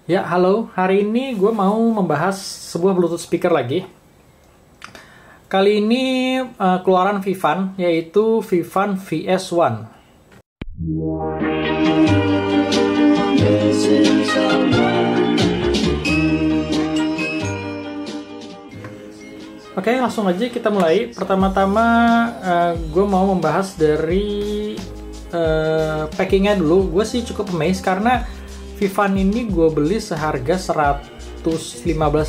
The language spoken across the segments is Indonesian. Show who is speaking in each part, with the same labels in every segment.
Speaker 1: Ya, halo. Hari ini gue mau membahas sebuah Bluetooth speaker lagi. Kali ini keluaran Vivan, yaitu Vivan VS1. Oke, langsung aja kita mulai. Pertama-tama gue mau membahas dari packingnya dulu. Gue sih cukup amazed karena Vivan ini gue beli seharga 115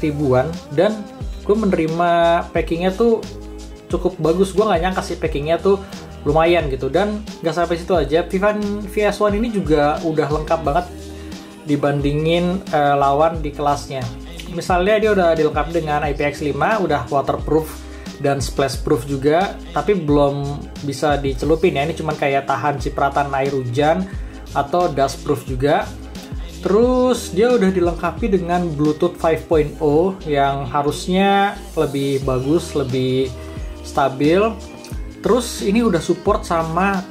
Speaker 1: ribuan dan gue menerima packingnya tuh cukup bagus. Gue nggak nyangka sih packingnya tuh lumayan gitu. Dan nggak sampai situ aja, Vivan VS1 ini juga udah lengkap banget dibandingin lawan di kelasnya. Misalnya dia udah dilengkapi dengan IPX5, udah waterproof dan splash proof juga, tapi belum bisa dicelupin ya. Ini cuman kayak tahan cipratan air hujan atau dust proof juga. Terus dia udah dilengkapi dengan Bluetooth 5.0 yang harusnya lebih bagus, lebih stabil. Terus ini udah support sama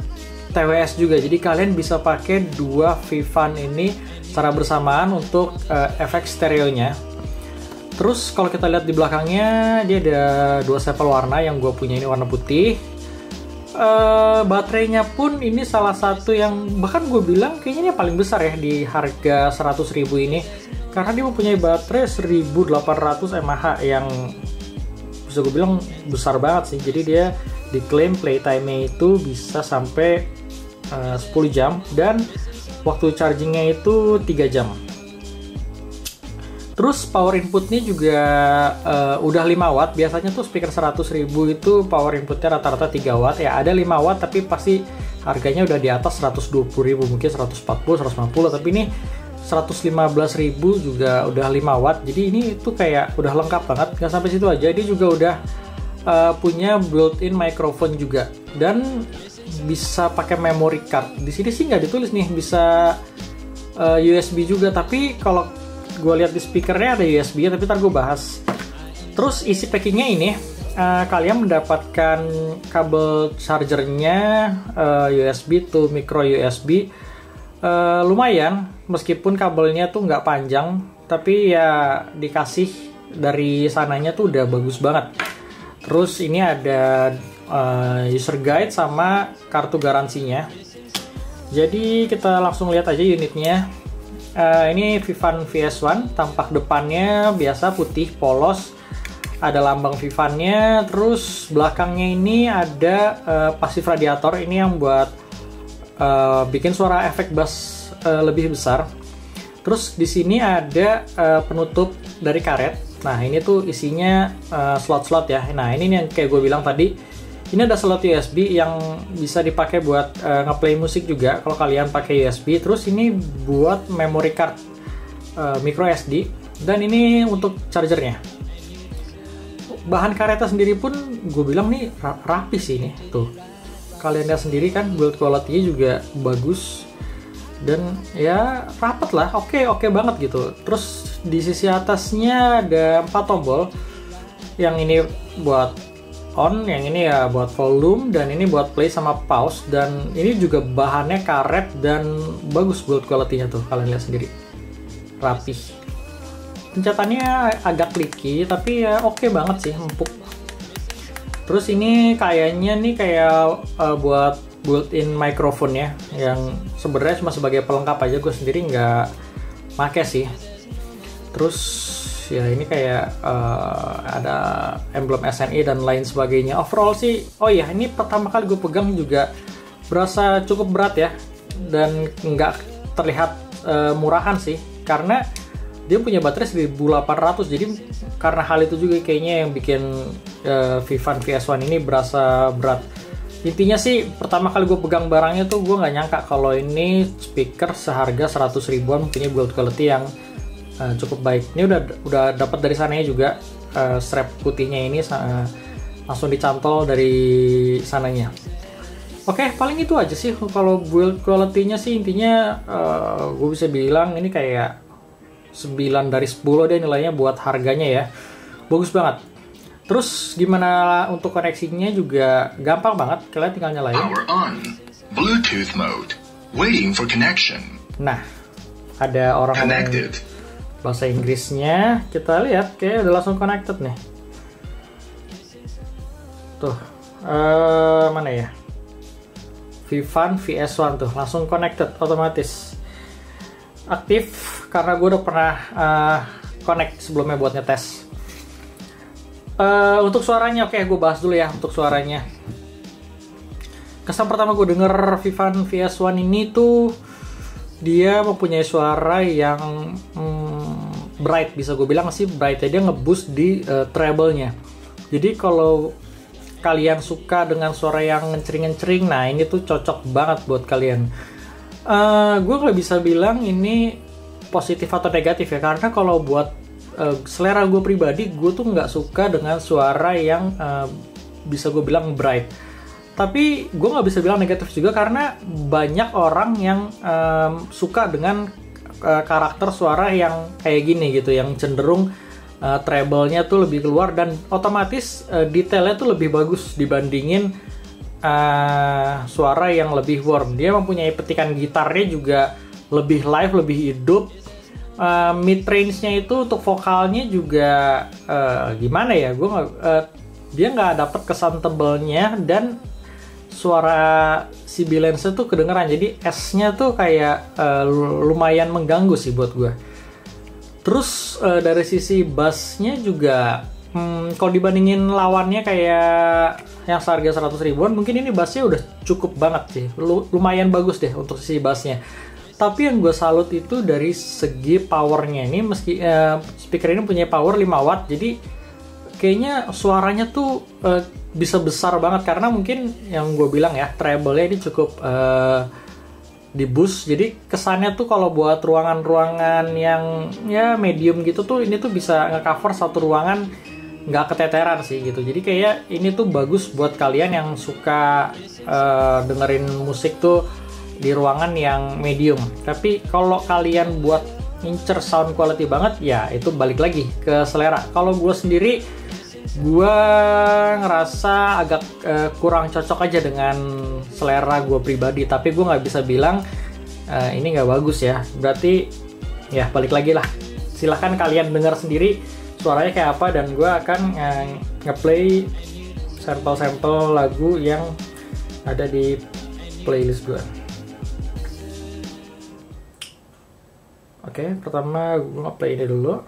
Speaker 1: TWS juga, jadi kalian bisa pakai dua Vivan ini secara bersamaan untuk efek stereonya. Terus kalau kita lihat di belakangnya, dia ada dua sepal warna, yang gue punya ini warna putih. Baterainya pun ini salah satu yang bahkan gue bilang kayaknya ini paling besar ya di harga 100.000 ini, karena dia mempunyai baterai 1800 mAh yang bisa gue bilang besar banget sih. Jadi dia diklaim playtime-nya itu bisa sampai 10 jam dan waktu chargingnya itu 3 jam. Terus power inputnya juga udah 5 watt. Biasanya tuh speaker 100.000 itu power inputnya rata-rata 3 watt. Ya ada 5 watt tapi pasti harganya udah di atas 120.000, mungkin 140, 150. Tapi ini 115.000 juga udah 5 watt. Jadi ini tuh kayak udah lengkap banget. Gak sampai situ aja, dia juga udah punya built-in microphone juga. Dan bisa pakai memory card. Di sini sih nggak ditulis nih bisa USB juga, tapi kalau gue lihat di speakernya ada USB, tapi ntar gue bahas. Terus isi packingnya ini, kalian mendapatkan kabel chargernya USB to micro USB. Lumayan, meskipun kabelnya tuh nggak panjang, tapi ya dikasih dari sananya tuh udah bagus banget. Terus ini ada user guide sama kartu garansinya. Jadi kita langsung lihat aja unitnya. Ini Vivan VS1, tampak depannya biasa putih polos, ada lambang Vivannya. Terus belakangnya ini ada passive radiator, ini yang buat bikin suara efek bass lebih besar. Terus di sini ada penutup dari karet. Nah ini tuh isinya slot-slot ya. Nah ini yang kayak gue bilang tadi, ini ada slot USB yang bisa dipakai buat ngeplay musik juga kalau kalian pakai USB. Terus ini buat memory card micro SD, dan ini untuk chargernya. Bahan karetnya sendiri pun gue bilang nih rapi sih ini. Tuh kalian lihat sendiri kan, build quality-nya juga bagus dan ya rapat lah, oke banget gitu. Terus di sisi atasnya ada 4 tombol, yang ini buat on, yang ini ya buat volume, dan ini buat play sama pause. Dan ini juga bahannya karet dan bagus build quality-nya tuh, kalian lihat sendiri, rapih. Pencetannya agak clicky tapi ya oke banget sih, empuk. Terus ini kayaknya nih kayak buat built-in microphone ya, yang sebenarnya cuma sebagai pelengkap aja, gue sendiri nggak pakai sih. Terus ya ini kayak ada emblem SNI dan lain sebagainya. Overall sih, oh iya, ini pertama kali gue pegang juga berasa cukup berat ya, dan nggak terlihat murahan sih, karena dia punya baterai 1800. Jadi karena hal itu juga kayaknya yang bikin Vivan VS1 ini berasa berat. Intinya sih pertama kali gue pegang barangnya tuh gue nggak nyangka kalau ini speaker seharga 100 ribuan punya build quality yang cukup baik. Ini udah dapat dari sananya juga, strap putihnya ini langsung dicantol dari sananya. Oke, paling itu aja sih kalau build quality-nya sih. Intinya gue bisa bilang ini kayak 9 dari 10 deh nilainya buat harganya ya. Bagus banget. Terus gimana untuk koneksinya juga gampang banget, kalian tinggal nyalain.
Speaker 2: Power on. Bluetooth mode. Waiting for connection.
Speaker 1: Nah, ada orang
Speaker 2: Connected.
Speaker 1: Bahasa Inggrisnya kita lihat kayak udah langsung connected nih. Tuh, mana ya? Vivan VS1 tuh langsung connected otomatis. Aktif karena gue udah pernah connect sebelumnya buat ngetes. Untuk suaranya, oke, gue bahas dulu ya untuk suaranya. Kesan pertama gue denger Vivan VS1 ini tuh dia mempunyai suara yang bright, bisa gue bilang sih bright. Dia ngeboost di treble-nya. Jadi kalau kalian suka dengan suara yang ngecering-ngecering, nah ini tuh cocok banget buat kalian. Gue nggak bisa bilang ini positif atau negatif ya, karena kalau buat selera gue pribadi, gue tuh nggak suka dengan suara yang bisa gue bilang bright. Tapi gue nggak bisa bilang negatif juga, karena banyak orang yang suka dengan karakter suara yang kayak gini gitu, yang cenderung treble-nya tuh lebih keluar dan otomatis detailnya tuh lebih bagus dibandingin suara yang lebih warm. Dia mempunyai petikan gitarnya juga lebih live, lebih hidup. Mid range-nya itu untuk vokalnya juga gimana ya? Dia nggak dapet kesan tebelnya dan suara si Billens tuh kedengeran. Jadi S-nya tuh kayak lumayan mengganggu sih buat gue. Terus dari sisi bass-nya juga kalau dibandingin lawannya kayak yang seharga 100 ribuan, mungkin ini bassnya udah cukup banget sih. Lumayan bagus deh untuk sisi bassnya. Tapi yang gue salut itu dari segi powernya. Ini meski speaker ini punya power 5 watt, jadi kayaknya suaranya tuh bisa besar banget, karena mungkin yang gue bilang ya, treble-nya ini cukup di boost. Jadi kesannya tuh kalau buat ruangan-ruangan yang ya medium gitu tuh, ini tuh bisa nge-cover satu ruangan nggak keteteran sih gitu. Jadi kayak ini tuh bagus buat kalian yang suka dengerin musik tuh di ruangan yang medium. Tapi kalau kalian buat ngincer sound quality banget, ya itu balik lagi ke selera. Kalau gue sendiri, gue ngerasa agak kurang cocok aja dengan selera gue pribadi. Tapi gue nggak bisa bilang ini nggak bagus ya. Berarti ya balik lagi lah. Silahkan kalian dengar sendiri suaranya kayak apa, dan gue akan nge-play sampel-sampel lagu yang ada di playlist gue. Oke, pertama gue nge-play ini dulu.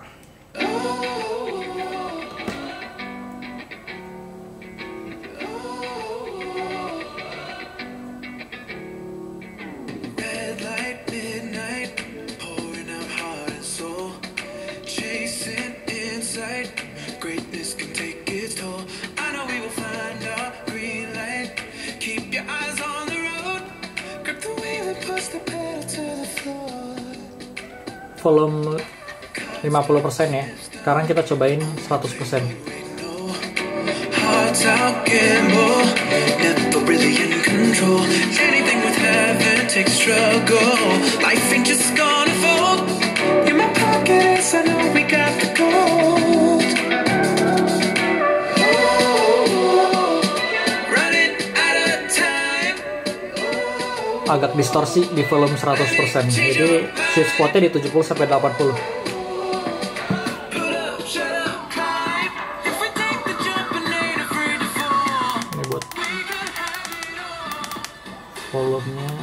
Speaker 1: Volume 50% ya. Sekarang kita cobain 100%. Agak distorsi di volume 100%. Jadi sweet spotnya di 70-80. Ini buat volumenya.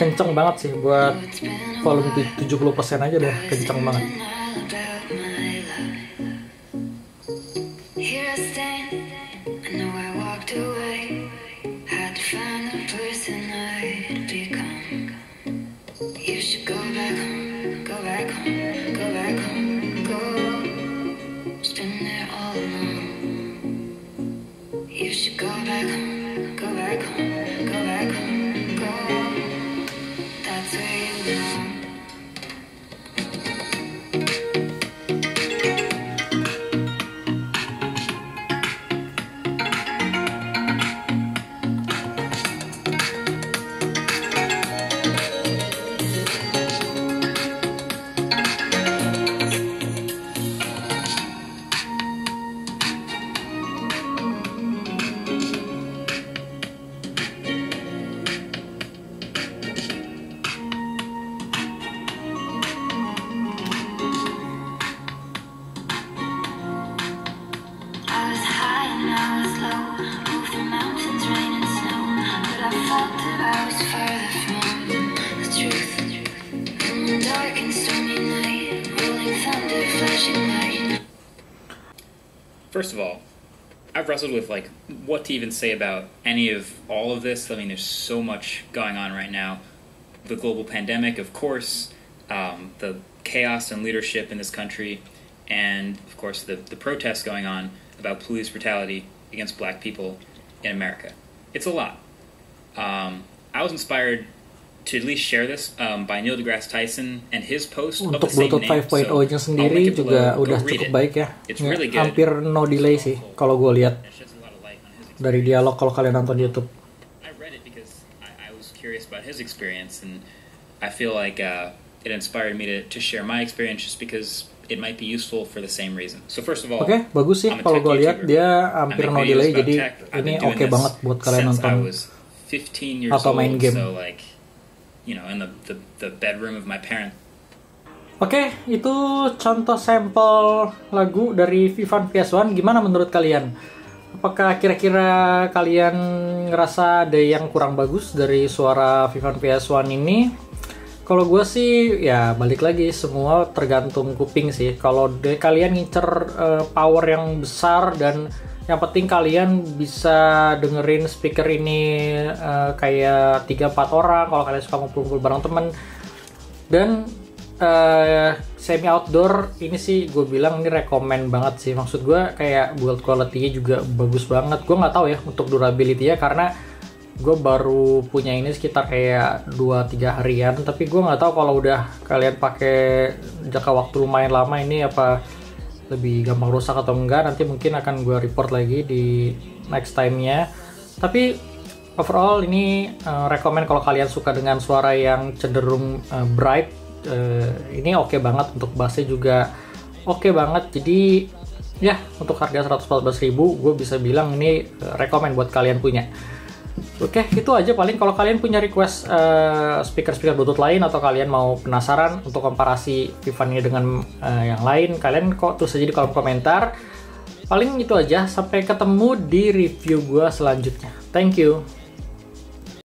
Speaker 1: Kenceng banget sih, buat volume 70% aja udah kenceng banget.
Speaker 2: dark and stormy night, rolling thunder, flashing light.
Speaker 3: First of all, I've wrestled with like what to even say about any of all of this. I mean, there's so much going on right now. The global pandemic, of course, the chaos and leadership in this country, and of course the protests going on about police brutality against black people in America. It's a lot. I was inspired to at least share this by Neil deGrasse Tyson and his post of the
Speaker 1: Untuk
Speaker 3: same
Speaker 1: Bluetooth
Speaker 3: name.
Speaker 1: 5.0-nya sendiri juga udah cukup baik ya.
Speaker 3: It's
Speaker 1: Ya,
Speaker 3: really good.
Speaker 1: hampir no delay sih kalau gue lihat
Speaker 3: It sheds a lot of light on his experience.
Speaker 1: dari dialog kalau kalian nonton di YouTube.
Speaker 3: I read it because I was curious about his experience, and I feel like it inspired me to share my experience just because it might be useful for the same reason. So first of all,
Speaker 1: Oke, bagus sih
Speaker 3: I'm a
Speaker 1: kalau
Speaker 3: tech
Speaker 1: gue lihat
Speaker 3: YouTuber.
Speaker 1: dia
Speaker 3: I
Speaker 1: hampir
Speaker 3: make
Speaker 1: no
Speaker 3: videos
Speaker 1: delay,
Speaker 3: about
Speaker 1: jadi
Speaker 3: tech. I've
Speaker 1: ini
Speaker 3: been doing
Speaker 1: oke
Speaker 3: this
Speaker 1: banget buat kalian
Speaker 3: since I
Speaker 1: nonton
Speaker 3: was 15 years
Speaker 1: atau main
Speaker 3: old,
Speaker 1: game.
Speaker 3: so like, you know, in the bedroom of my parents.
Speaker 1: Oke, itu contoh sampel lagu dari Vivan VS1. Gimana menurut kalian? Apakah kira-kira kalian ngerasa ada yang kurang bagus dari suara Vivan VS1 ini? Kalau gue sih, ya balik lagi, semua tergantung kuping sih. Kalau kalian ngincer power yang besar dan yang penting kalian bisa dengerin speaker ini kayak 3-4 orang, kalau kalian suka ngumpul-ngumpul bareng temen. Dan semi outdoor ini sih gue bilang ini rekomen banget sih. Maksud gue kayak build quality-nya juga bagus banget. Gue nggak tahu ya untuk durability-nya karena gue baru punya ini sekitar kayak 2-3 harian. Tapi gue nggak tahu kalau udah kalian pakai jangka waktu lumayan lama ini apa lebih gampang rusak atau enggak. Nanti mungkin akan gue report lagi di next time-nya. Tapi overall ini rekomen kalau kalian suka dengan suara yang cenderung bright. Ini oke banget, untuk bassnya juga oke banget. Jadi ya untuk harga 114.000 gue bisa bilang ini rekomen buat kalian punya. Oke, itu aja paling. Kalau kalian punya request speaker-speaker Bluetooth lain atau kalian mau penasaran untuk komparasi Vivan ini dengan yang lain, kalian kok tulis aja di kolom komentar. Paling itu aja, sampai ketemu di review gue selanjutnya. Thank you.